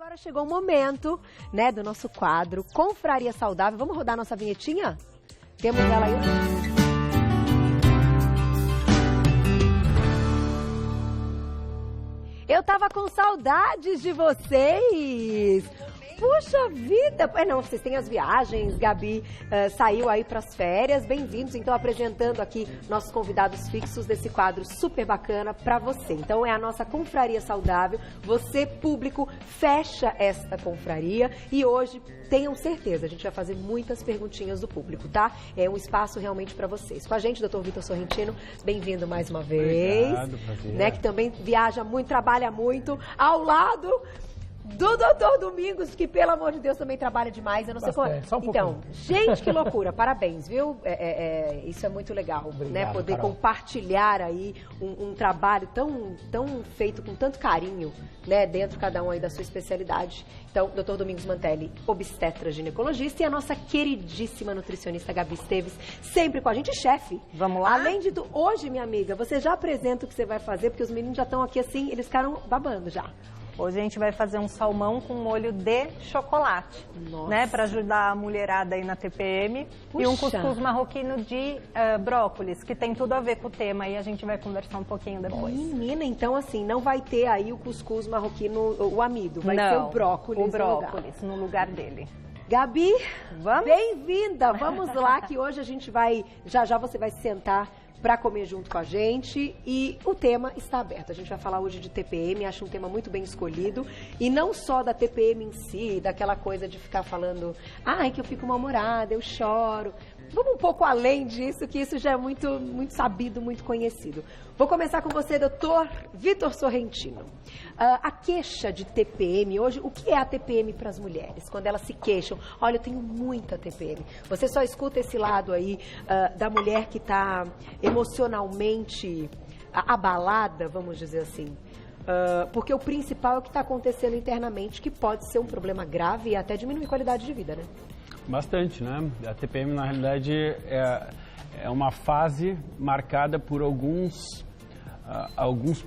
Agora chegou o momento, né, do nosso quadro Confraria Saudável. Vamos rodar nossa vinhetinha? Temos ela aí. Eu tava com saudades de vocês. Puxa vida! Não, vocês têm as viagens, Gabi saiu aí para as férias. Bem-vindos, então, apresentando aqui nossos convidados fixos desse quadro super bacana para você. Então, é a nossa Confraria Saudável. Você, público, fecha esta confraria e hoje, tenham certeza, a gente vai fazer muitas perguntinhas do público, tá? É um espaço realmente para vocês. Com a gente, Dr. Vitor Sorrentino, bem-vindo mais uma vez. Obrigado, prazer. Né, que também viaja muito, trabalha muito, ao lado do Dr. Domingos, que, pelo amor de Deus, também trabalha demais. Eu não sei como... Então, gente, que loucura. Parabéns, viu? Isso é muito legal, obrigado, né? Poder Carol. compartilhar aí um trabalho tão feito com tanto carinho, né? Dentro cada um aí da sua especialidade. Então, Dr. Domingos Mantelli, obstetra ginecologista, e a nossa queridíssima nutricionista Gabi Esteves, sempre com a gente, chefe. Vamos lá? Além de tudo, hoje, minha amiga, você já apresenta o que você vai fazer, porque os meninos já estão aqui assim, eles ficaram babando já. Hoje a gente vai fazer um salmão com molho de chocolate, Nossa. né? Para ajudar a mulherada aí na TPM. Puxa. E um cuscuz marroquino de brócolis, que tem tudo a ver com o tema. E a gente vai conversar um pouquinho depois. Menina, então assim, não vai ter aí o cuscuz marroquino, o amido, vai ter o brócolis. O brócolis no lugar dele. Gabi, Vamos? bem-vinda! Vamos lá, que hoje a gente vai, já você vai se sentar para comer junto com a gente e o tema está aberto. A gente vai falar hoje de TPM, acho um tema muito bem escolhido e não só da TPM em si, daquela coisa de ficar falando, ai, que eu fico mal-humorada, eu choro. Vamos um pouco além disso, que isso já é muito sabido, muito conhecido. Vou começar com você, doutor Vitor Sorrentino. A queixa de TPM hoje, o que é a TPM para as mulheres? Quando elas se queixam, olha, eu tenho muita TPM. Você só escuta esse lado aí da mulher que está emocionalmente abalada, vamos dizer assim. Porque o principal é o que está acontecendo internamente, que pode ser um problema grave e até diminuir a qualidade de vida, né? Bastante, né? A TPM, na realidade, é uma fase marcada por alguns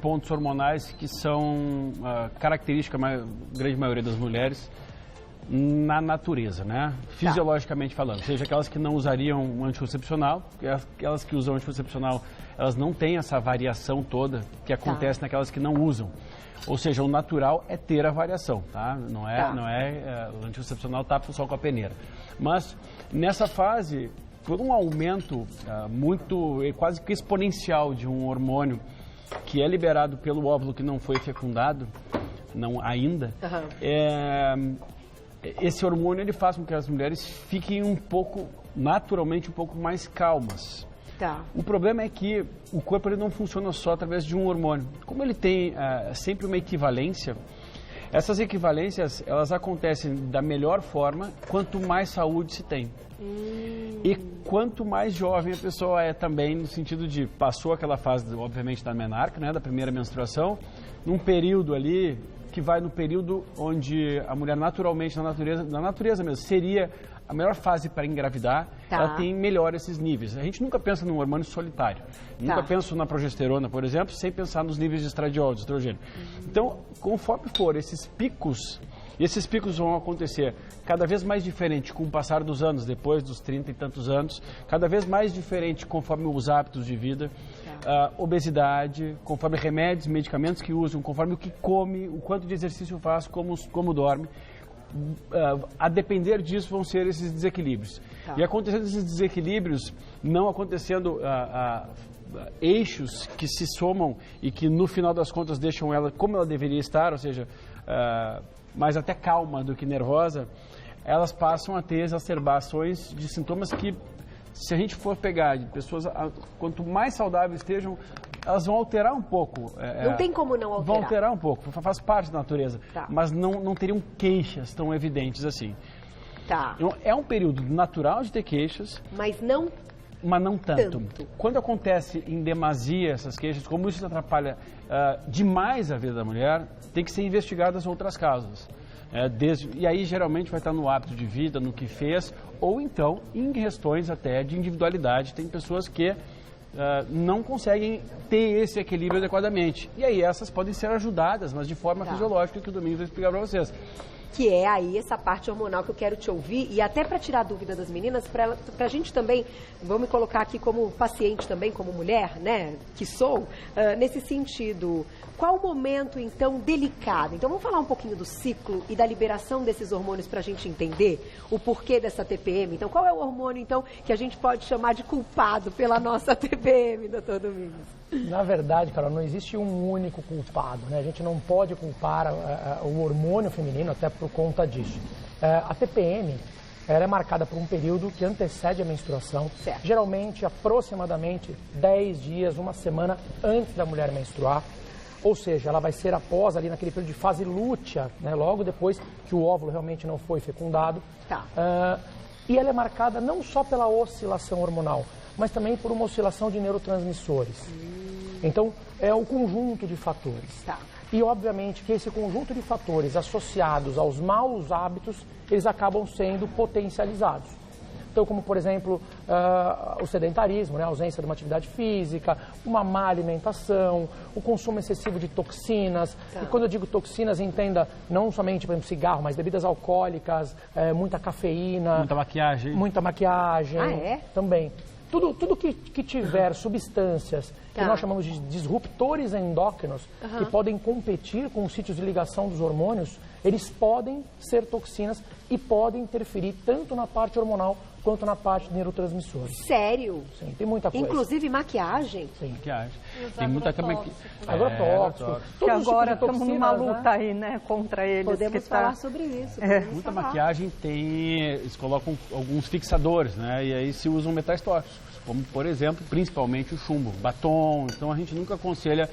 pontos hormonais que são características, grande maioria das mulheres, na natureza, né? Fisiologicamente falando. Seja aquelas que não usariam um anticoncepcional, aquelas que usam anticoncepcional, elas não têm essa variação toda que acontece naquelas que não usam. Ou seja, o natural é ter a variação, tá? Não é o anticoncepcional tapa o sol com a peneira. Mas nessa fase, por um aumento quase que exponencial de um hormônio que é liberado pelo óvulo que não foi fecundado, não ainda, esse hormônio ele faz com que as mulheres fiquem naturalmente um pouco mais calmas. O problema é que o corpo ele não funciona só através de um hormônio. Como ele tem sempre uma equivalência, essas equivalências elas acontecem da melhor forma quanto mais saúde se tem. E quanto mais jovem a pessoa é também, no sentido de passou aquela fase, obviamente, da menarca, né, da primeira menstruação, num período ali que vai no período onde a mulher naturalmente, na natureza mesmo, seria a melhor fase para engravidar, ela tem melhor esses níveis. A gente nunca pensa num hormônio solitário. Nunca pensa na progesterona, por exemplo, sem pensar nos níveis de estradiol, de estrogênio. Então, conforme for esses picos, e esses picos vão acontecer cada vez mais diferente com o passar dos anos, depois dos 30 e tantos anos, cada vez mais diferente conforme os hábitos de vida, obesidade, conforme remédios, medicamentos que usam, conforme o que come, o quanto de exercício faz, como dorme. A depender disso vão ser esses desequilíbrios. E acontecendo esses desequilíbrios, não acontecendo eixos que se somam e que no final das contas deixam ela como ela deveria estar, ou seja, mais até calma do que nervosa, elas passam a ter exacerbações de sintomas que, se a gente for pegar de pessoas, quanto mais saudáveis estejam, elas vão alterar um pouco. Não tem como não alterar. Vão alterar um pouco, faz parte da natureza. Mas não teriam queixas tão evidentes assim. Então, é um período natural de ter queixas. Mas não tanto. Quando acontece em demasia essas queixas, como isso atrapalha demais a vida da mulher, tem que ser investigadas outras causas. E aí, geralmente, vai estar no hábito de vida, no que fez, ou então em questões até de individualidade. Tem pessoas que não conseguem ter esse equilíbrio adequadamente. E aí essas podem ser ajudadas, mas de forma fisiológica, que o Domingos vai explicar para vocês. Que é aí essa parte hormonal que eu quero te ouvir, e até para tirar a dúvida das meninas, para a gente também, vou me colocar aqui como paciente também, como mulher, né, que sou, nesse sentido, qual o momento, então, delicado? Então, vamos falar um pouquinho do ciclo e da liberação desses hormônios para a gente entender o porquê dessa TPM. Então, qual é o hormônio, então, que a gente pode chamar de culpado pela nossa TPM, doutor Domingos? Na verdade, Carol, não existe um único culpado, né? A gente não pode culpar o hormônio feminino até por conta disso. A TPM, ela é marcada por um período que antecede a menstruação, geralmente aproximadamente 10 dias, uma semana antes da mulher menstruar. Ou seja, ela vai ser após ali naquele período de fase lútea, né? Logo depois que o óvulo realmente não foi fecundado. E ela é marcada não só pela oscilação hormonal, mas também por uma oscilação de neurotransmissores. Então, é um conjunto de fatores. E, obviamente, que esse conjunto de fatores associados aos maus hábitos, eles acabam sendo potencializados. Então, como, por exemplo, o sedentarismo, né? A ausência de uma atividade física, uma má alimentação, o consumo excessivo de toxinas. E quando eu digo toxinas, entenda não somente, por exemplo, cigarro, mas bebidas alcoólicas, muita cafeína. Muita maquiagem. Muita maquiagem. Também. Tudo que tiver substâncias que nós chamamos de disruptores endócrinos, que podem competir com os sítios de ligação dos hormônios, eles podem ser toxinas e podem interferir tanto na parte hormonal quanto na parte de neurotransmissores. Sério? Sim, tem muita coisa. Inclusive maquiagem? Sim. Maquiagem. Tem muita agrotóxico. Que agora estamos numa luta aí, né, contra eles. Podemos falar sobre isso. Muita maquiagem eles colocam alguns fixadores, né, e aí se usam metais tóxicos, como, por exemplo, principalmente o chumbo, batom. Então a gente nunca aconselha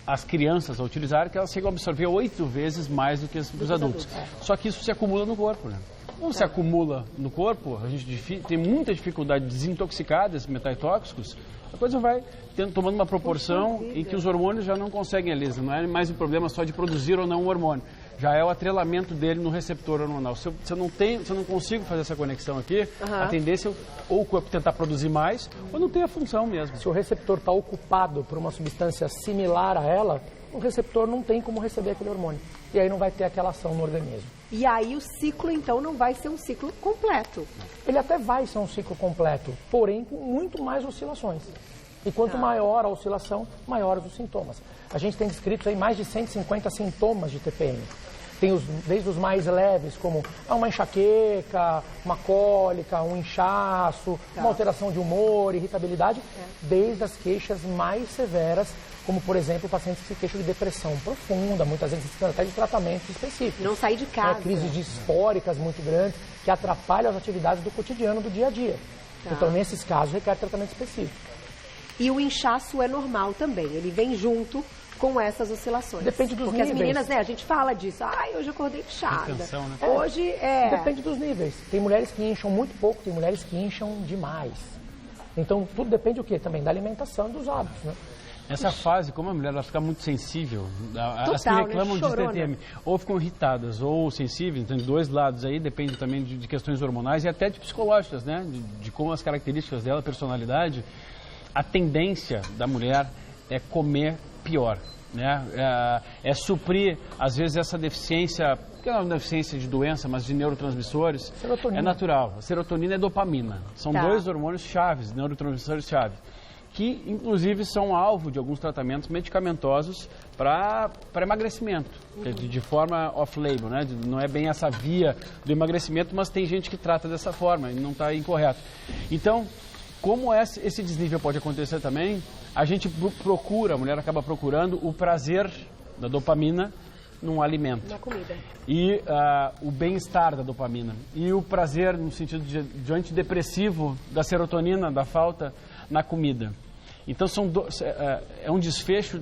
as crianças a utilizar, que elas chegam a absorver 8 vezes mais do que os adultos. Só que isso se acumula no corpo, né? Quando se acumula no corpo, a gente tem muita dificuldade de desintoxicar desses metais tóxicos, a coisa vai tomando uma proporção em que os hormônios já não conseguem, Elisa. Não é mais um problema só de produzir ou não um hormônio. Já é o atrelamento dele no receptor hormonal. Se eu não consigo fazer essa conexão aqui, a tendência é ou o corpo tentar produzir mais, ou não ter a função mesmo. Se o receptor está ocupado por uma substância similar a ela, o receptor não tem como receber aquele hormônio. E aí não vai ter aquela ação no organismo. E aí o ciclo, então, não vai ser um ciclo completo. Ele até vai ser um ciclo completo, porém com muito mais oscilações. E quanto maior a oscilação, maiores os sintomas. A gente tem descrito aí mais de 150 sintomas de TPM. Tem desde os mais leves, como uma enxaqueca, uma cólica, um inchaço, uma alteração de humor, irritabilidade, desde as queixas mais severas, como, por exemplo, pacientes que se queixam de depressão profunda, muitas vezes precisam até de tratamentos específicos. Não sair de casa. Crises disfóricas muito grandes, que atrapalham as atividades do cotidiano, do dia a dia. Então, nesses casos, requer tratamento específico. E o inchaço é normal também, ele vem junto com essas oscilações. Depende dos níveis. Porque as meninas, né, a gente fala disso. Hoje eu acordei inchada. Atenção, né? Hoje Depende dos níveis. Tem mulheres que incham muito pouco, tem mulheres que incham demais. Então, tudo depende do quê? Também da alimentação e dos hábitos, né? Essa fase, como a mulher ela fica muito sensível, as que reclamam de TPM, ou ficam irritadas ou sensíveis, tem dois lados aí, depende também de questões hormonais e até de psicológicas, né? De como as características dela, personalidade. A tendência da mulher é comer pior, né? É suprir, às vezes, essa deficiência, que não é uma deficiência de doença, mas de neurotransmissores. Serotonina. É natural. A serotonina e a dopamina. São dois hormônios chaves, neurotransmissores chaves, que, inclusive, são alvo de alguns tratamentos medicamentosos para emagrecimento, de forma off-label, né? Não é bem essa via do emagrecimento, mas tem gente que trata dessa forma e não está incorreto. Então, como esse desnível pode acontecer também, a gente procura, a mulher acaba procurando o prazer da dopamina num alimento. Na comida. E o bem-estar da dopamina. E o prazer no sentido de antidepressivo da serotonina, da falta, na comida. Então é um desfecho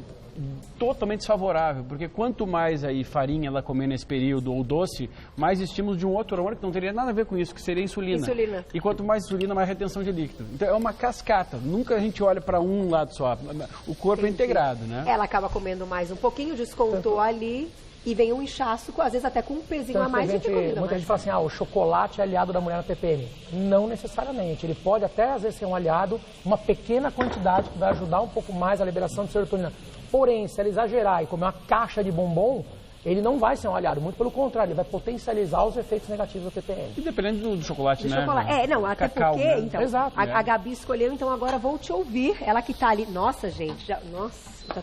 totalmente desfavorável, porque quanto mais aí farinha ela comer nesse período ou doce, mais estímulo de um outro hormônio que não teria nada a ver com isso, que seria a insulina. E quanto mais insulina, mais retenção de líquido. Então é uma cascata, nunca a gente olha para um lado só, o corpo é integrado, né? Ela acaba comendo mais um pouquinho, descontou ali e vem um inchaço, às vezes até com um pezinho Tanto a mais. Muita gente fala assim, o chocolate é aliado da mulher na TPM. Não necessariamente. Ele pode até, às vezes, ser um aliado, uma pequena quantidade que vai ajudar um pouco mais a liberação de serotonina. Porém, se ela exagerar e comer uma caixa de bombom, ele não vai ser um aliado. Muito pelo contrário, ele vai potencializar os efeitos negativos da TPM. E dependendo do chocolate, né? Até Cacau, porque, né? então, Exato. A Gabi escolheu, então agora vou te ouvir. Ela que tá ali. Nossa, gente, já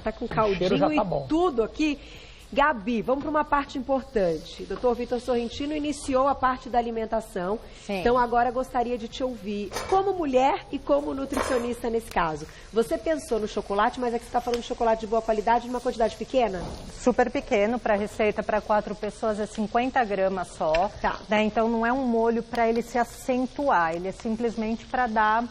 tá com caldinho já tá e bom. tudo aqui. Gabi, vamos para uma parte importante. Dr. Vitor Sorrentino iniciou a parte da alimentação. Sim. Então agora gostaria de te ouvir como mulher e como nutricionista nesse caso. Você pensou no chocolate, mas é que você está falando de chocolate de boa qualidade numa quantidade pequena? Super pequeno, para receita para 4 pessoas é 50 gramas só. Tá. Né? Então não é um molho para ele se acentuar, ele é simplesmente para dar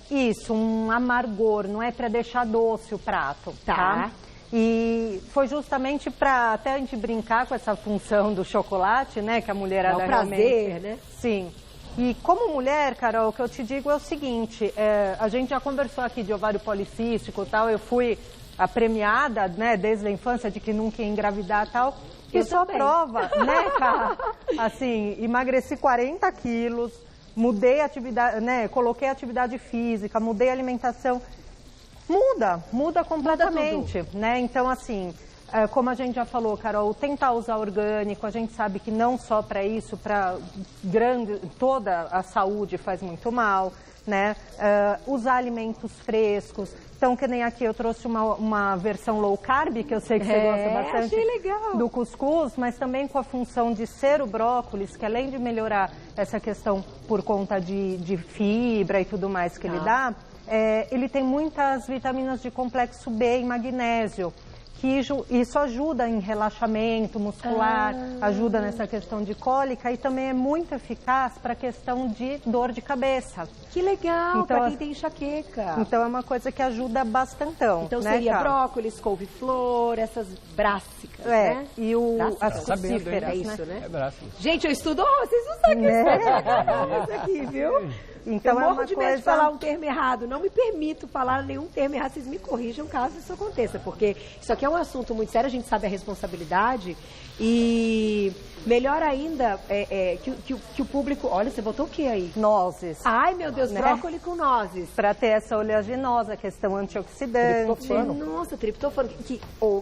isso, um amargor, não é para deixar doce o prato. Tá? E foi justamente para até a gente brincar com essa função do chocolate, né? Que a mulherada prazer, né? Sim. E como mulher, Carol, o que eu te digo é o seguinte, a gente já conversou aqui de ovário policístico e tal, eu fui a premiada, né, desde a infância de que nunca ia engravidar e tal. Eu e só também. prova, né, cara? Assim, emagreci 40 quilos, mudei a atividade, né, coloquei atividade física, mudei a alimentação. Muda completamente, né? Então, assim, como a gente já falou, Carol, tentar usar orgânico, a gente sabe que não só para isso, para toda a saúde faz muito mal, né? Usar alimentos frescos. Então, que nem aqui eu trouxe uma versão low carb, que eu sei que você gosta bastante achei legal. do cuscuz, mas também com a função de ser o brócolis, que além de melhorar essa questão por conta de fibra e tudo mais que ele dá, ele tem muitas vitaminas de complexo B e magnésio, que isso ajuda em relaxamento muscular, ajuda nessa questão de cólica e também é muito eficaz para a questão de dor de cabeça. Que legal, Então, para quem tem enxaqueca. Então é uma coisa que ajuda bastantão. Então né, seria cara? brócolis, couve-flor, essas brássicas, né? E as Tá sabendo, crucíferas, é isso, né? É braço. Gente, eu estudo, vocês não sabem isso aqui, viu? Então eu é morro uma de medo de coisa... falar um termo errado. Não me permito falar nenhum termo errado. Vocês me corrijam caso isso aconteça, porque isso aqui é um assunto muito sério, a gente sabe a responsabilidade e melhor ainda que o público... Olha, você botou o que aí? Nozes. Ai, meu Deus, Né? brócolis com nozes. Para ter essa oleaginosa, questão antioxidante. Triptofano. Nossa, triptofano,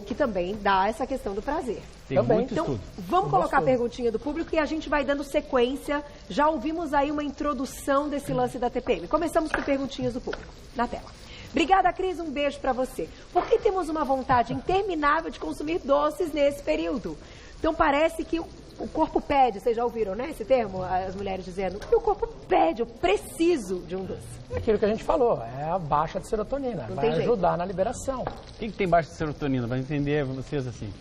que também dá essa questão do prazer. Tem Também. muito Então, estudo. vamos colocar a perguntinha do público e a gente vai dando sequência. Já ouvimos aí uma introdução desse lance da TPM. Começamos com perguntinhas do público, na tela. Obrigada, Cris, um beijo pra você. Por que temos uma vontade interminável de consumir doces nesse período? Então, parece que o corpo pede, vocês já ouviram, né, esse termo? As mulheres dizendo que o corpo pede, eu preciso de um doce. É aquilo que a gente falou, é a baixa de serotonina. Não Vai tem jeito. ajudar na liberação. O que tem baixa de serotonina? Para entender vocês assim.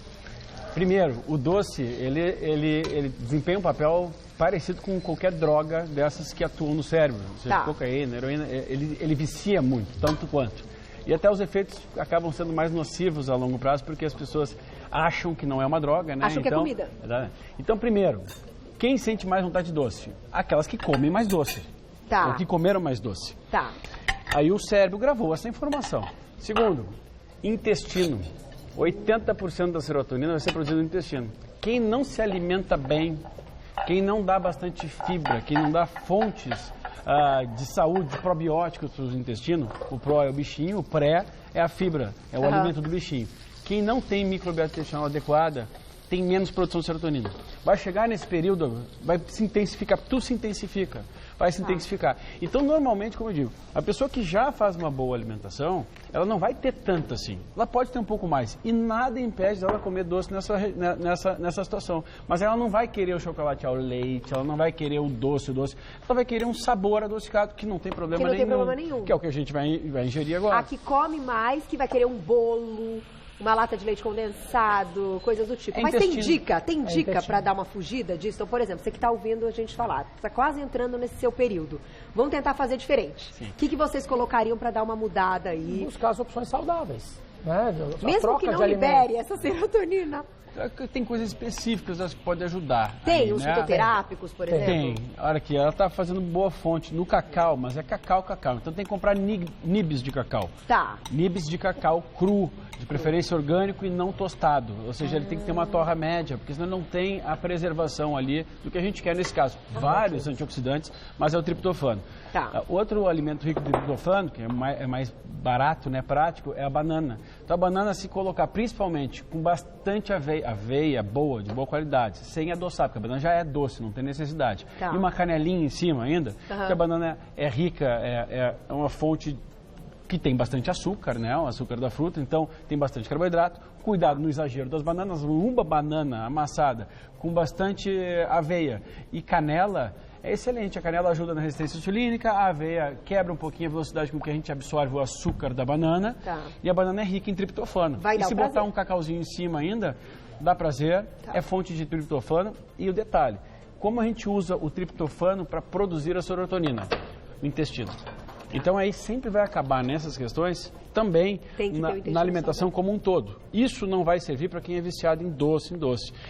Primeiro, o doce, ele desempenha um papel parecido com qualquer droga dessas que atuam no cérebro. Seja cocaína, heroína, ele vicia muito, tanto quanto. E até os efeitos acabam sendo mais nocivos a longo prazo, porque as pessoas acham que não é uma droga, né? Acham que é comida. Então, primeiro, quem sente mais vontade de doce? Aquelas que comem mais doce. Tá. Ou que comeram mais doce. Tá. Aí o cérebro gravou essa informação. Segundo, intestino. 80% da serotonina vai ser produzida no intestino. Quem não se alimenta bem, quem não dá bastante fibra, quem não dá fontes de saúde, de probióticos para o intestino, o pró é o bichinho, o pré é a fibra, é o alimento do bichinho. Quem não tem microbiota intestinal adequada, tem menos produção de serotonina. Vai chegar nesse período, vai se intensificar, tudo se intensifica, vai se intensificar. Então, normalmente, como eu digo, a pessoa que já faz uma boa alimentação, ela não vai ter tanto assim. Ela pode ter um pouco mais. E nada impede dela comer doce nessa situação. Mas ela não vai querer o chocolate ao leite, ela não vai querer o doce. Ela vai querer um sabor adocicado, que não tem problema nenhum. Que não tem problema nenhum. Que é o que a gente vai ingerir agora. A que come mais, que vai querer um bolo, uma lata de leite condensado, coisas do tipo. Mas tem dica para dar uma fugida disso? Então, por exemplo, você que está ouvindo a gente falar, está quase entrando nesse seu período. Vamos tentar fazer diferente. O que vocês colocariam para dar uma mudada aí? Buscar as opções saudáveis. né? Mesmo que não libere essa serotonina. Tem coisas específicas que podem ajudar. Tem, aí, os né? fitoterápicos, por exemplo? Tem. Olha aqui, ela está fazendo boa fonte no cacau, mas é cacau. Então tem que comprar nibs de cacau. Tá. Nibs de cacau cru, de preferência orgânico e não tostado. Ou seja, ele tem que ter uma torra média, porque senão não tem a preservação ali do que a gente quer nesse caso. Vários antioxidantes, mas é o triptofano. Tá. Outro alimento rico de triptofano, que é mais barato, né, prático, é a banana. Então a banana, se colocar principalmente com bastante aveia boa, de boa qualidade, sem adoçar, porque a banana já é doce, não tem necessidade. Tá. E uma canelinha em cima ainda, porque a banana é rica, é uma fonte que tem bastante açúcar, né, o açúcar da fruta, então tem bastante carboidrato. Cuidado no exagero das bananas, uma banana amassada com bastante aveia e canela é excelente. A canela ajuda na resistência insulínica, a aveia quebra um pouquinho a velocidade com que a gente absorve o açúcar da banana. Tá. E a banana é rica em triptofano. Vai e dar se prazer. botar um cacauzinho em cima ainda, dá prazer, é fonte de triptofano. E o detalhe, como a gente usa o triptofano para produzir a serotonina no intestino. Então aí sempre vai acabar nessas questões também na alimentação como um todo. Isso não vai servir para quem é viciado em doce.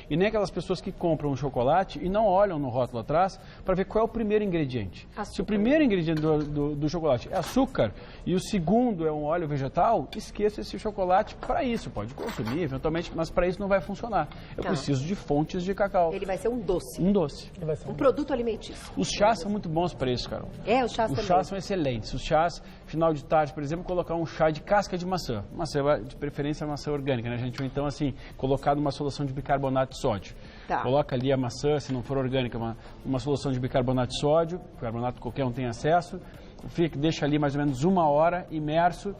E nem aquelas pessoas que compram um chocolate e não olham no rótulo atrás para ver qual é o primeiro ingrediente. Açúcar. Se o primeiro ingrediente do chocolate é açúcar e o segundo é um óleo vegetal, esqueça esse chocolate para isso. Pode consumir eventualmente, mas para isso não vai funcionar. Eu preciso de fontes de cacau. Ele vai ser um doce. Um doce. Um produto alimentício. Os chás são muito bons para isso, Carol. Os chás também. Os chás são excelentes. Os chás, final de tarde, por exemplo, colocar um chá de casca de maçã. Maçã, de preferência, maçã orgânica, né, gente? Ou então, assim, colocar numa solução de bicarbonato de sódio. Tá. Coloca ali a maçã, se não for orgânica, uma solução de bicarbonato de sódio, bicarbonato qualquer um tem acesso. Deixa ali mais ou menos 1 hora imerso.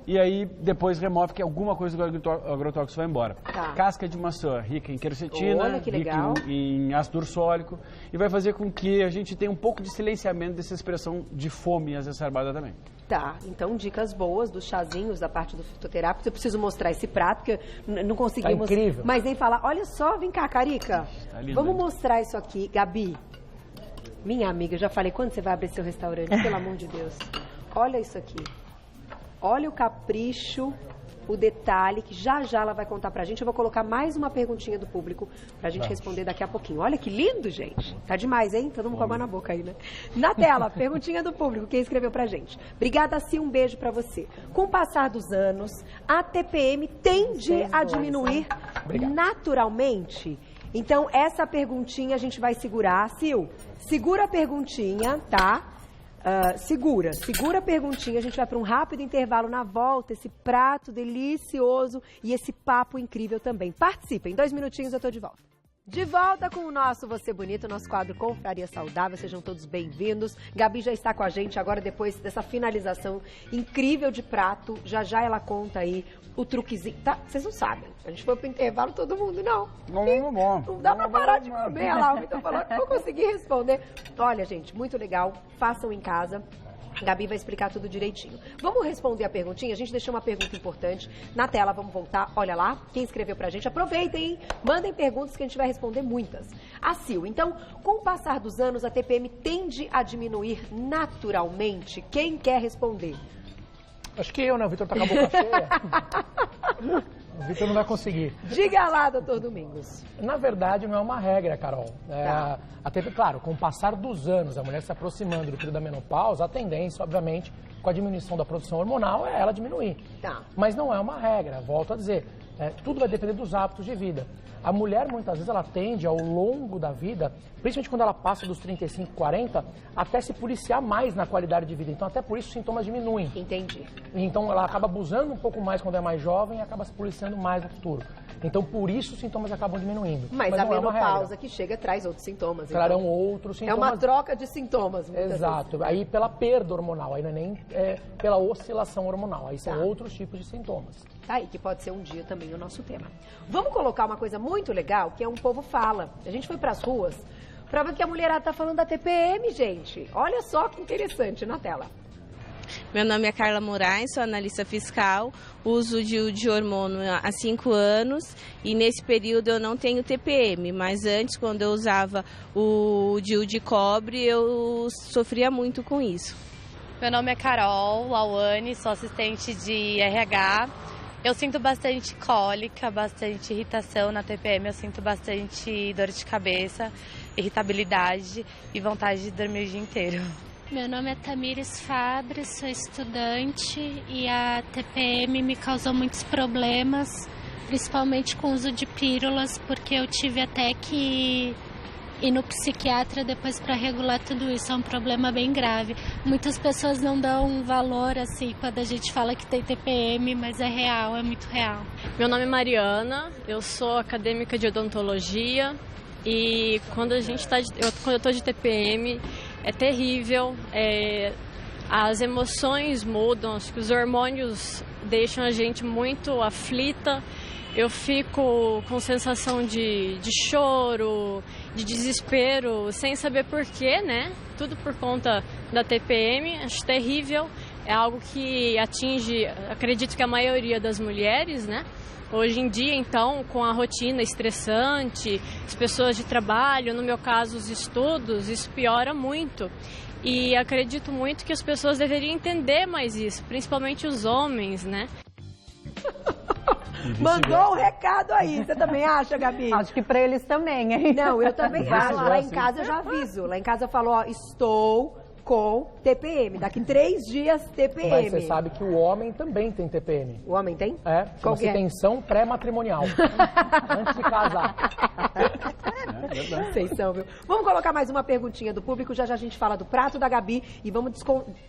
E aí depois remove que alguma coisa do agrotóxico vai embora. Tá. Casca de maçã, rica em quercetina, rica em ácido ursólico, e vai fazer com que a gente tenha um pouco de silenciamento dessa expressão de fome exacerbada também. Tá, então dicas boas dos chazinhos da parte do fitoterápico. Eu preciso mostrar esse prato, porque não conseguimos mais nem falar. Olha só, vem cá, Carica. Tá lindo, vamos hein? mostrar isso aqui. Gabi, minha amiga, eu já falei, quando você vai abrir seu restaurante? Pelo amor de Deus. Olha isso aqui. Olha o capricho, o detalhe, que já ela vai contar pra gente. Eu vou colocar mais uma perguntinha do público pra gente responder daqui a pouquinho. Olha que lindo, gente. Tá demais, hein? Todo mundo com água na boca aí, né? Na tela, perguntinha do público, quem escreveu pra gente. Obrigada, Cia, um beijo pra você. Com o passar dos anos, a TPM tende a diminuir naturalmente? Então, essa perguntinha a gente vai segurar. Sil, segura a perguntinha, tá? Segura a perguntinha, a gente vai para um rápido intervalo. Na volta, esse prato delicioso e esse papo incrível também. Participem, 2 minutinhos eu tô de volta. De volta com o nosso Você Bonito, nosso quadro Confraria Saudável. Sejam todos bem-vindos. Gabi já está com a gente agora, depois dessa finalização incrível de prato. Já ela conta aí o truquezinho. Tá? Vocês não sabem. A gente foi pro intervalo, todo mundo, não. Não dá pra parar de comer. Olha lá, o Vitor falou que não consegui responder. Olha, gente, muito legal. Façam em casa. A Gabi vai explicar tudo direitinho. Vamos responder a perguntinha? A gente deixou uma pergunta importante na tela, vamos voltar. Olha lá, quem escreveu pra gente, aproveitem, hein? Mandem perguntas que a gente vai responder muitas. A Sil, então, com o passar dos anos, a TPM tende a diminuir naturalmente? Quem quer responder? Acho que eu, né? O Vitor tá com a boca cheia. O Vitor não vai conseguir. Diga lá, doutor Domingos. Na verdade, não é uma regra, Carol. Até, claro, com o passar dos anos, a mulher se aproximando do período da menopausa, a tendência, obviamente, com a diminuição da produção hormonal, é ela diminuir. Tá. Mas não é uma regra, volto a dizer. Tudo vai depender dos hábitos de vida. A mulher, muitas vezes, ela tende, ao longo da vida, principalmente quando ela passa dos 35, 40, até se policiar mais na qualidade de vida. Então, até por isso, os sintomas diminuem. Entendi. Então, ela acaba abusando um pouco mais quando é mais jovem e acaba se policiando mais no futuro. Então, por isso, os sintomas acabam diminuindo. Mas a menopausa que chega traz outros sintomas. Trarão então. outros sintomas. É uma troca de sintomas. Exato. Vezes. Aí, pela perda hormonal, aí não é nem pela oscilação hormonal. Aí são outros tipos de sintomas. Tá aí, que pode ser um dia também o nosso tema. Vamos colocar uma coisa muito legal, que é um povo fala. A gente foi pras ruas pra ver que a mulherada tá falando da TPM, gente. Olha só que interessante na tela. Meu nome é Carla Moraes, sou analista fiscal, uso de hormônio há 5 anos e nesse período eu não tenho TPM, mas antes, quando eu usava o DIU de cobre, eu sofria muito com isso. Meu nome é Carol Lauane, sou assistente de RH. Eu sinto bastante cólica, bastante irritação na TPM, eu sinto bastante dor de cabeça, irritabilidade e vontade de dormir o dia inteiro. Meu nome é Tamires Fabre, sou estudante e a TPM me causou muitos problemas, principalmente com o uso de pílulas, porque eu tive até que ir no psiquiatra depois para regular tudo isso. É um problema bem grave. Muitas pessoas não dão valor assim quando a gente fala que tem TPM, mas é real, é muito real. Meu nome é Mariana, eu sou acadêmica de odontologia e quando eu estou de TPM é terrível, as emoções mudam, acho que os hormônios deixam a gente muito aflita. Eu fico com sensação de choro, de desespero, sem saber porquê, né? Tudo por conta da TPM, acho terrível. É algo que atinge, acredito que a maioria das mulheres, né? Hoje em dia, então, com a rotina estressante, as pessoas de trabalho, no meu caso, os estudos, isso piora muito. E acredito muito que as pessoas deveriam entender mais isso, principalmente os homens, né? Mandou um recado aí, você também acha, Gabi? Acho que pra eles também, hein? Não, eu também acho. Lá em casa eu já aviso. Lá em casa eu falo, ó, estou com TPM. Daqui 3 dias, TPM. Mas você sabe que o homem também tem TPM. O homem tem? É, chama-se tensão pré-matrimonial. Antes de casar. Vocês são, viu? Vamos colocar mais uma perguntinha do público, já a gente fala do prato da Gabi e vamos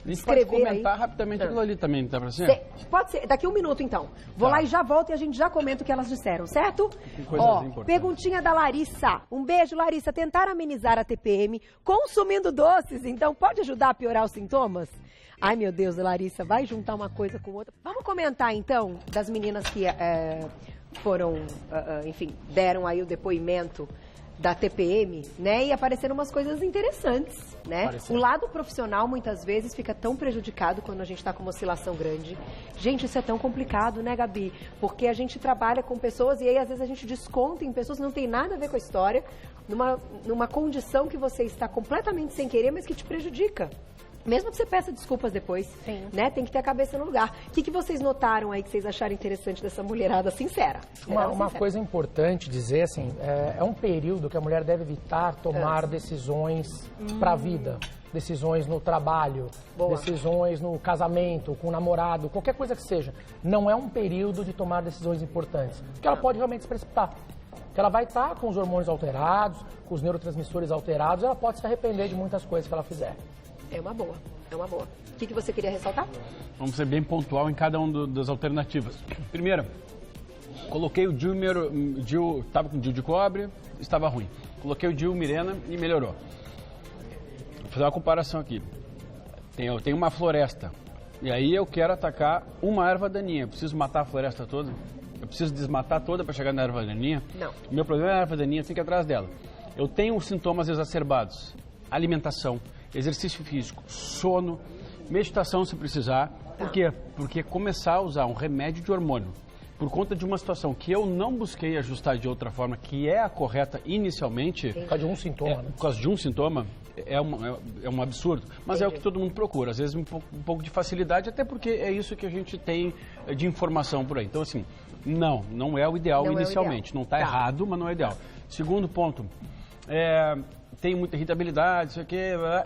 descrever pode comentar aí. Rapidamente aquilo ali também, tá pra ser? Pode ser, daqui 1 minuto então. Vou lá e já volto e a gente já comenta o que elas disseram, certo? Perguntinha da Larissa. Um beijo, Larissa. Tentar amenizar a TPM consumindo doces, então pode ajudar a piorar os sintomas? Ai, meu Deus, Larissa, vai juntar uma coisa com outra. Vamos comentar então das meninas que foram, enfim, deram aí o depoimento da TPM, né? E apareceram umas coisas interessantes, né? O lado profissional, muitas vezes, fica tão prejudicado quando a gente está com uma oscilação grande. Gente, isso é tão complicado, né, Gabi? Porque a gente trabalha com pessoas e aí, às vezes, a gente desconta em pessoas que não tem nada a ver com a história, numa condição que você está completamente sem querer, mas que te prejudica. Mesmo que você peça desculpas depois, né? Tem que ter a cabeça no lugar. O que vocês notaram aí que vocês acharam interessante dessa mulherada sincera? Uma coisa importante dizer, assim, é um período que a mulher deve evitar tomar decisões para a vida. Decisões no trabalho, decisões no casamento, com o namorado, qualquer coisa que seja. Não é um período de tomar decisões importantes, porque ela pode realmente se precipitar. Porque ela vai estar com os hormônios alterados, com os neurotransmissores alterados, ela pode se arrepender de muitas coisas que ela fizer. É uma boa, é uma boa. O que você queria ressaltar? Vamos ser bem pontual em cada uma das alternativas. Primeira, coloquei o DIU, estava com DIU de cobre, estava ruim. Coloquei o DIU Mirena e melhorou. Vou fazer uma comparação aqui. Eu tenho uma floresta, e aí eu quero atacar uma erva daninha. Eu preciso matar a floresta toda? Eu preciso desmatar toda para chegar na erva daninha? Não. O meu problema é a erva daninha, fica atrás dela. Eu tenho sintomas exacerbados. Alimentação, exercício físico, sono, meditação se precisar. Por quê? Porque começar a usar um remédio de hormônio por conta de uma situação que eu não busquei ajustar de outra forma, que é a correta inicialmente... Por causa de um sintoma, né? Por causa de um sintoma, é um absurdo. Mas é o que todo mundo procura. Às vezes um pouco de facilidade, até porque é isso que a gente tem de informação por aí. Então, assim, não é o ideal inicialmente. Não está errado, mas não é o ideal. Segundo ponto, tem muita irritabilidade, isso aqui,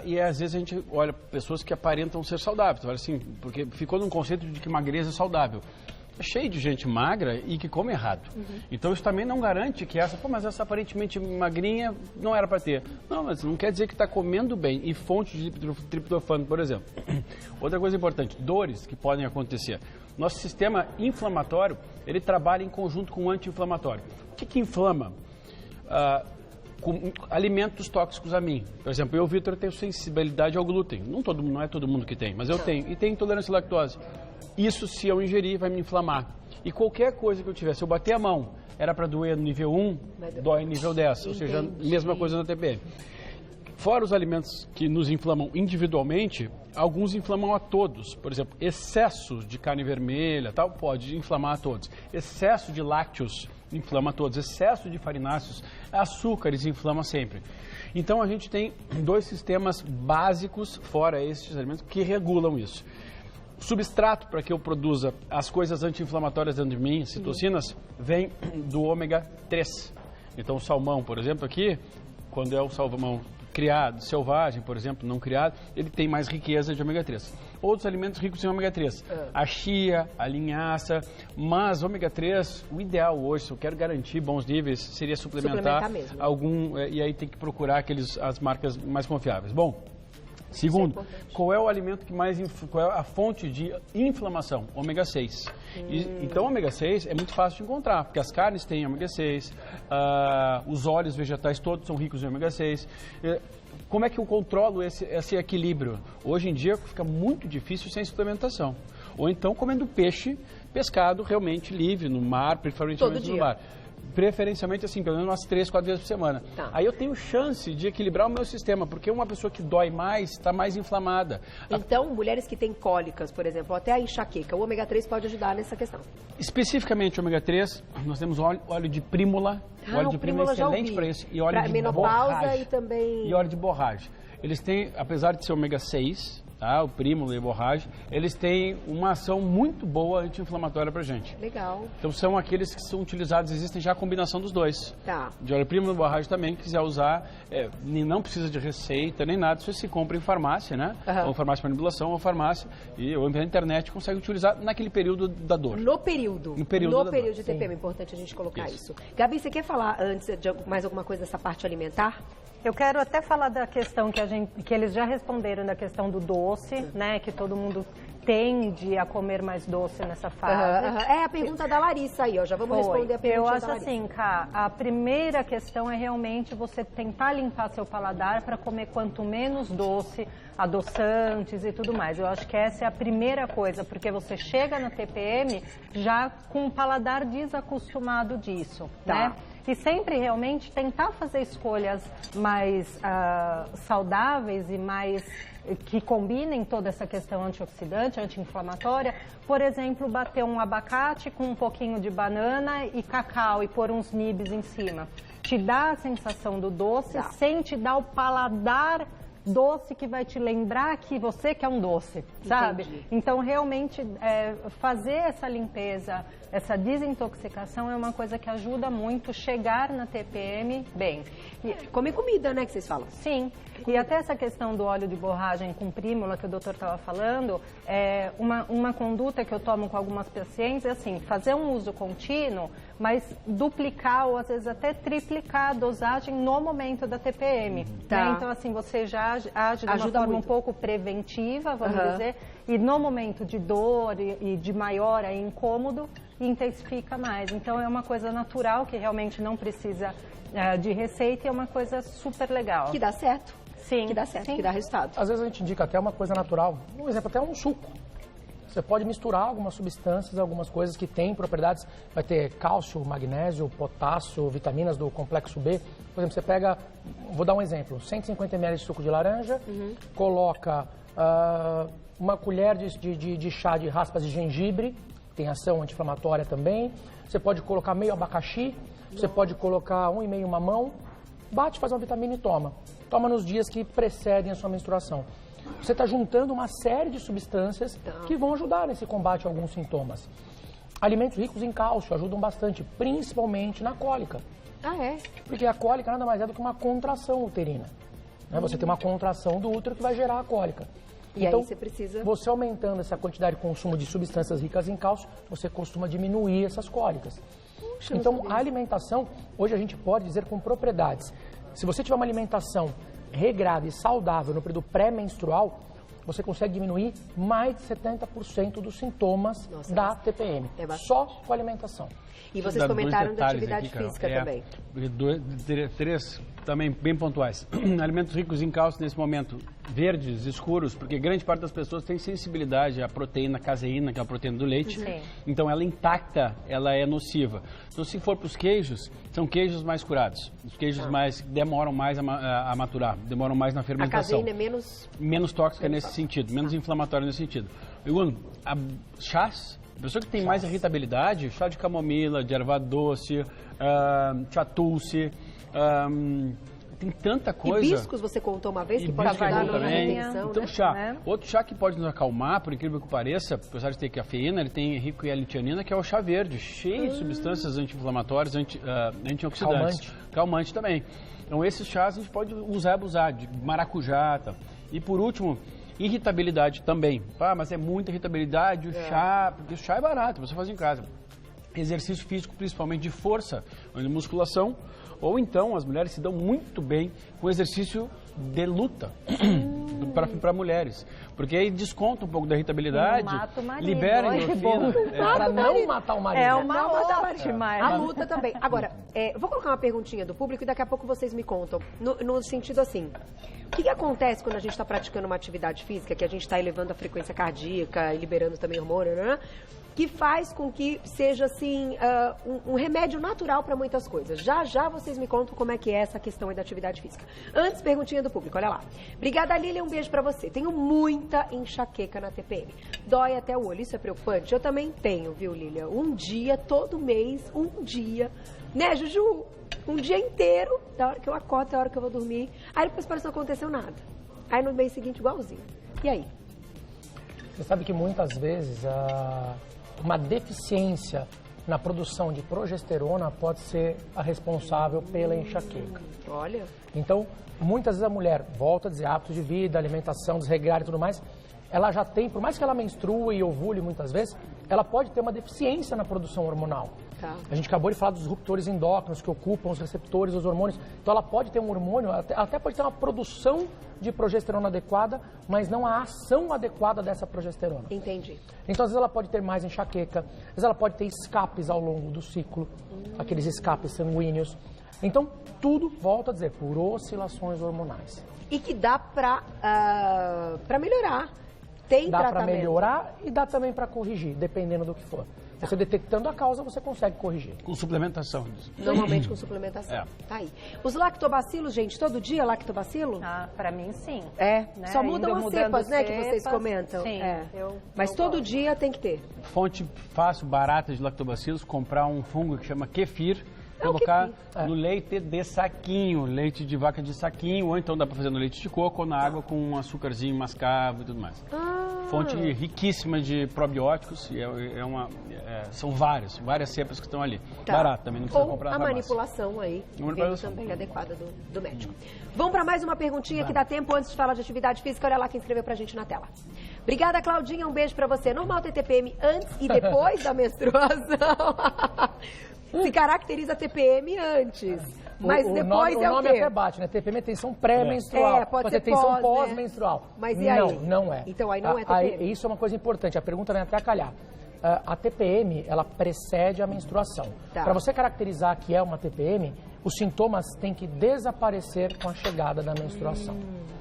e às vezes a gente olha pessoas que aparentam ser saudáveis, assim, porque ficou num conceito de que magreza é saudável. É cheio de gente magra e que come errado. Então isso também não garante que mas essa aparentemente magrinha não era para ter. Não, mas não quer dizer que está comendo bem. E fonte de triptofano, por exemplo. Outra coisa importante, dores que podem acontecer. Nosso sistema inflamatório, ele trabalha em conjunto com o anti-inflamatório. O que inflama? Com alimentos tóxicos a mim. Por exemplo, eu, Vitor, tenho sensibilidade ao glúten. Não é todo mundo que tem, mas eu tenho. E tenho intolerância à lactose. Isso, se eu ingerir, vai me inflamar. E qualquer coisa que eu tiver, se eu bater a mão, era para doer no nível 1, dói no nível 10. Ou seja, mesma coisa na TPM. Fora os alimentos que nos inflamam individualmente, alguns inflamam a todos. Por exemplo, excesso de carne vermelha, tal, pode inflamar a todos. Excesso de lácteos inflama a todos. Excesso de farináceos, açúcares inflama sempre. Então a gente tem 2 sistemas básicos, fora esses alimentos, que regulam isso. O substrato para que eu produza as coisas anti-inflamatórias dentro de mim, citocinas, vem do ômega 3. Então o salmão, por exemplo, aqui, quando é o salmão criado, selvagem, por exemplo, não criado, ele tem mais riqueza de ômega 3. Outros alimentos ricos em ômega 3, a chia, a linhaça, mas ômega 3, o ideal hoje, se eu quero garantir bons níveis, seria suplementar algum, e aí tem que procurar as marcas mais confiáveis. Bom, segundo, qual é o alimento que qual é a fonte de inflamação? Ômega 6. Então, ômega 6 é muito fácil de encontrar, porque as carnes têm ômega 6, os óleos vegetais todos são ricos em ômega 6. Como é que eu controlo esse equilíbrio? Hoje em dia fica muito difícil sem suplementação. Ou então comendo pescado realmente livre no mar, preferencialmente no mar. Preferencialmente, assim, pelo menos umas 3, 4 vezes por semana. Aí eu tenho chance de equilibrar o meu sistema, porque uma pessoa que dói mais, está mais inflamada. Então, mulheres que têm cólicas, por exemplo, até a enxaqueca, o ômega 3 pode ajudar nessa questão? Especificamente o ômega 3, nós temos óleo de prímula. O óleo de prímula é excelente para isso. E óleo de menopausa borragem. E também... E óleo de borragem. Eles têm, apesar de ser ômega 6... o prímulo e a borragem, eles têm uma ação muito boa anti-inflamatória pra gente. Legal. Então são aqueles que são utilizados, existem já a combinação dos dois. De óleo prímulo e borragem também, que quiser usar, não precisa de receita nem nada, isso se compra em farmácia, né? Ou farmácia de manipulação, ou farmácia, ou na internet consegue utilizar naquele período da dor. No período de TPM, é importante a gente colocar isso. Gabi, você quer falar antes de mais alguma coisa dessa parte alimentar? Eu quero até falar da questão que eles já responderam da questão do doce, né? Que todo mundo tende a comer mais doce nessa fase. É a pergunta da Larissa aí, ó. Já vamos responder a pergunta da Larissa. Eu acho assim, Ká, a primeira questão é realmente você tentar limpar seu paladar para comer quanto menos doce, adoçantes e tudo mais. Eu acho que essa é a primeira coisa, porque você chega na TPM já com o paladar desacostumado disso, né? E sempre realmente tentar fazer escolhas mais saudáveis e mais que combinem toda essa questão antioxidante, anti-inflamatória. Por exemplo, bater um abacate com um pouquinho de banana e cacau e pôr uns nibs em cima. Te dá a sensação do doce sem te dar o paladar doce que vai te lembrar que você quer um doce, sabe? Entendi. Então, realmente, fazer essa limpeza, essa desintoxicação é uma coisa que ajuda muito chegar na TPM bem. Comer comida, né, que vocês falam? Sim. E até essa questão do óleo de borragem com prímula que o doutor estava falando, uma conduta que eu tomo com algumas pacientes é assim, fazer um uso contínuo, mas duplicar ou às vezes até triplicar a dosagem no momento da TPM. Né? Então, assim, você já age de uma forma um pouco preventiva, vamos dizer, e no momento de dor e de maior incômodo, intensifica mais. Então, é uma coisa natural que realmente não precisa de receita e é uma coisa super legal. Que dá certo. Sim. Que dá certo, que dá resultado. Às vezes a gente indica até uma coisa natural. Um exemplo, até um suco. Você pode misturar algumas substâncias, algumas coisas que têm propriedades. Vai ter cálcio, magnésio, potássio, vitaminas do complexo B. Por exemplo, você pega, vou dar um exemplo, 150 ml de suco de laranja, coloca uma colher de chá de raspas de gengibre, tem ação anti-inflamatória também. Você pode colocar meio abacaxi, você pode colocar 1,5 mamão, bate, faz uma vitamina e toma. Toma nos dias que precedem a sua menstruação. Você está juntando uma série de substâncias que vão ajudar nesse combate a alguns sintomas. Alimentos ricos em cálcio ajudam bastante, principalmente na cólica. Porque a cólica nada mais é do que uma contração uterina. Né? Você tem uma contração do útero que vai gerar a cólica. E então, aí você precisa... Você aumentando essa quantidade de consumo de substâncias ricas em cálcio, você costuma diminuir essas cólicas. Então, a alimentação, hoje a gente pode dizer com propriedades. Se você tiver uma alimentação regrada e saudável no período pré-menstrual, você consegue diminuir mais de 70% dos sintomas da TPM, só com a alimentação. E vocês comentaram da atividade física também. Três também bem pontuais. Alimentos ricos em cálcio nesse momento, verdes, escuros, porque grande parte das pessoas tem sensibilidade à proteína caseína, que é a proteína do leite. Então ela intacta, ela é nociva. Então se for para os queijos, são queijos mais curados. Os queijos mais demoram mais a maturar, demoram mais na fermentação. A caseína é menos tóxica nesse sentido, menos inflamatória nesse sentido. Segundo, chás. A pessoa que tem mais irritabilidade, chá de camomila, de erva doce, chá tulsi, tem tanta coisa. Hibiscos, você contou uma vez, que pode ajudar na retenção, então, né? chá. Outro chá que pode nos acalmar, por incrível que pareça, apesar de ter cafeína, ele tem rico em L-tianina, que é o chá verde, cheio de substâncias anti-inflamatórias, antioxidantes. Calmante também. Então, esses chás a gente pode usar e abusar, de maracujá, tá? E por último, irritabilidade também. Mas é muita irritabilidade, o chá, porque o chá é barato, você faz em casa. Exercício físico, principalmente de força, ou de musculação, ou então as mulheres se dão muito bem com exercício de luta para mulheres. Porque aí desconta um pouco da irritabilidade, libera endorfina. Para não matar o marido. É uma ótima. A luta também. Agora, vou colocar uma perguntinha do público e daqui a pouco vocês me contam. No sentido assim, o que acontece quando a gente está praticando uma atividade física, que a gente está elevando a frequência cardíaca e liberando também hormônio, né? Que faz com que seja, assim, um remédio natural para muitas coisas. Já vocês me contam como é que é essa questão aí da atividade física. Antes, perguntinha do público, olha lá. Obrigada, Lília, um beijo para você. Tenho muita enxaqueca na TPM. Dói até o olho, isso é preocupante? Eu também tenho, viu, Lília? Um dia, todo mês, um dia. Né, Juju? Um dia inteiro, da hora que eu acordo até a hora que eu vou dormir. Aí depois parece que não aconteceu nada. Aí no mês seguinte, igualzinho. E aí? Você sabe que muitas vezes uma deficiência na produção de progesterona pode ser a responsável pela enxaqueca. Olha. Então, muitas vezes a mulher volta a dizer hábitos de vida, alimentação, desregrar e tudo mais, ela já tem, por mais que ela menstrue e ovule muitas vezes, ela pode ter uma deficiência na produção hormonal. Tá. A gente acabou de falar dos disruptores endócrinos que ocupam os receptores dos hormônios. Então ela pode ter um hormônio, até pode ter uma produção de progesterona adequada, mas não a ação adequada dessa progesterona. Entendi. Então às vezes ela pode ter mais enxaqueca, às vezes ela pode ter escapes ao longo do ciclo, aqueles escapes sanguíneos. Então tudo, volto a dizer, por oscilações hormonais. E que dá pra melhorar. Tem dá tratamento. Para melhorar e dá também para corrigir, dependendo do que for. Você detectando a causa, você consegue corrigir. Com suplementação. Normalmente com suplementação. Tá aí. Os lactobacilos, gente, todo dia lactobacilo? Pra mim, sim. Né? Só mudam as cepas, né, que vocês comentam. Sim. Mas todo dia tem que ter. Fonte fácil, barata de lactobacilos, comprar um fungo que chama kefir, colocar no leite de saquinho, leite de vaca de saquinho, ou então dá para fazer no leite de coco ou na água com um açúcarzinho mascavo e tudo mais. Fonte riquíssima de probióticos, e são várias cepas que estão ali. Barato também, não precisa comprar na farmácia. A manipulação aí, também adequada do médico. Vamos para mais uma perguntinha que dá tempo antes de falar de atividade física. Olha lá quem escreveu pra gente na tela. Obrigada, Claudinha, um beijo pra você. Normal ter TPM antes e depois da menstruação? Se caracteriza TPM antes, mas depois o nome até bate, né? TPM é tensão pré-menstrual. Pode ser tensão pós-menstrual. Mas e aí? Não é. Então aí não é TPM. Isso é uma coisa importante, a pergunta vem até calhar. A TPM, ela precede a menstruação. Para você caracterizar que é uma TPM, os sintomas têm que desaparecer com a chegada da menstruação.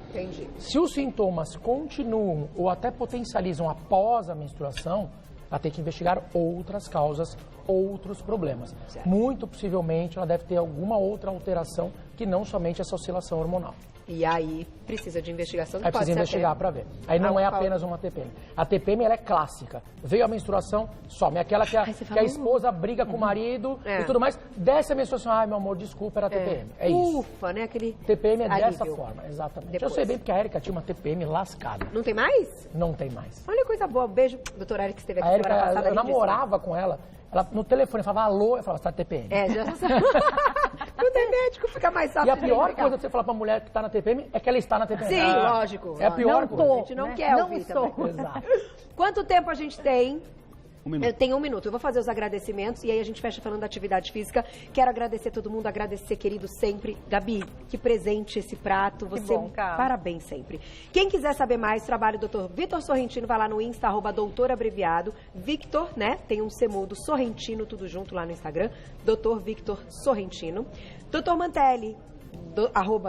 Entendi. Se os sintomas continuam ou até potencializam após a menstruação, ela tem que investigar outras causas, outros problemas. Certo. Muito possivelmente ela deve ter alguma outra alteração que não somente essa oscilação hormonal. E aí precisa de investigação. Aí precisa investigar para ver. Aí não é apenas uma TPM. A TPM ela é clássica. Veio a menstruação, some. Aquela que a esposa briga com o marido e tudo mais. Desce a menstruação, ai meu amor, desculpa, era TPM. É isso. Ufa, né? Aquele TPM é dessa forma, exatamente. Depois. Eu sei bem porque a Érica tinha uma TPM lascada. Não tem mais? Não tem mais. Olha que coisa boa. Beijo, doutora Érica, que esteve aqui a Érica, semana passada. Eu namorava com ela. Ela, no telefone, falava alô, eu falava, você tá TPM. Já sabe. Não tem médico, fica mais fácil. E a pior coisa de você falar pra mulher que tá na TPM é que ela está na TPM. Sim, lógico. É a pior coisa. A gente não quer ouvir também. Exato. Quanto tempo a gente tem? 1 minuto. Eu tenho 1 minuto. Eu vou fazer os agradecimentos e aí a gente fecha falando da atividade física. Quero agradecer todo mundo, agradecer, querido, sempre. Gabi, que presente esse prato. Você, bom, cara. Parabéns sempre. Quem quiser saber mais, trabalho do Dr. Vitor Sorrentino, vai lá no Insta, @doutor abreviado. Victor, né? Tem um semudo Sorrentino, tudo junto lá no Instagram. Dr. Victor Sorrentino. Dr. Mantelli.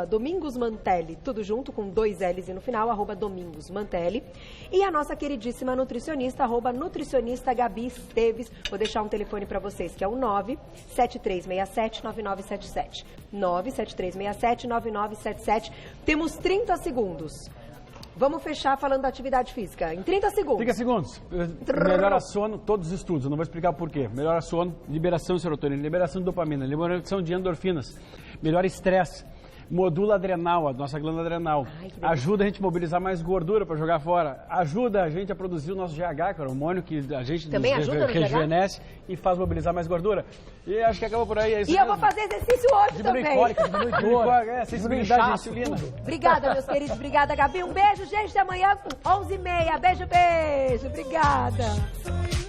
@Domingos Mantelli, tudo junto com 2 L's no final, @Domingos Mantelli. E a nossa queridíssima nutricionista, @nutricionista Gabi Esteves. Vou deixar um telefone para vocês, que é o 97367-9977. 97367-9977. Temos 30 segundos. Vamos fechar falando da atividade física. Em 30 segundos. 30 segundos. Melhora sono, todos os estudos. Eu não vou explicar por quê. Melhora sono, liberação de serotonina, liberação de dopamina, liberação de endorfinas, melhora estresse, modula a adrenal, a nossa glândula adrenal. Ajuda a gente a mobilizar mais gordura para jogar fora. Ajuda a gente a produzir o nosso GH, que é o hormônio que a gente rejuvenesce e faz mobilizar mais gordura. E acho que acabou por aí. É isso mesmo. Eu vou fazer exercício hoje também. Diminui dor, sensibilidade de insulina. Obrigada, meus queridos. Obrigada, Gabi. Um beijo, gente. Até amanhã, 11h30. Beijo, beijo. Obrigada.